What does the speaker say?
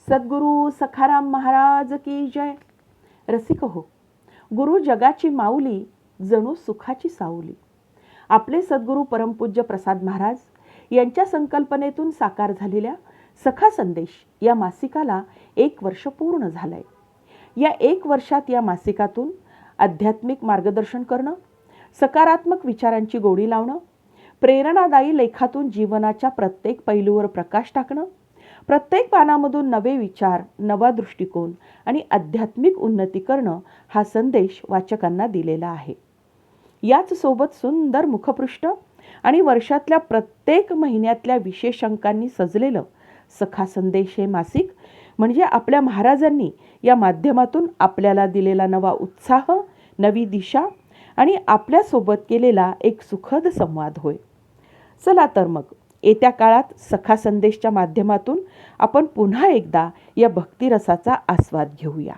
सद्गुरु सखाराम महाराज की जय. रसिक हो, गुरु जगाची माऊली, जणू सुखाची सावली. आपले सद्गुरु परमपूज्य प्रसाद महाराज यांच्या संकल्पनेतून साकार झालेल्या सखा संदेश या मासिकाला 1 वर्ष पूर्ण झालंय. या 1 वर्षात या मासिकातून आध्यात्मिक मार्गदर्शन करणं, सकारात्मक विचारांची गोडी लावणं, प्रेरणादायी लेखातून जीवनाच्या प्रत्येक पैलूवर प्रकाश टाकणं, प्रत्येक पानामधून नवे विचार, नवा दृष्टिकोन आणि आध्यात्मिक उन्नती करणं हा संदेश वाचकांना दिलेला आहे. याच सोबत सुंदर मुखपृष्ठ आणि वर्षातल्या प्रत्येक महिन्यातल्या विशेष अंकांनी सजलेलं सखा संदेश हे मासिक म्हणजे आपल्या महाराजांनी या माध्यमातून आपल्याला दिलेला नवा उत्साह, नवी दिशा आणि आपल्यासोबत केलेला एक सुखद संवाद होय. चला तर मग येत्या काळात सखा संदेशच्या माध्यमातून आपण पुन्हा एकदा या भक्तिरसाचा आस्वाद घेऊया.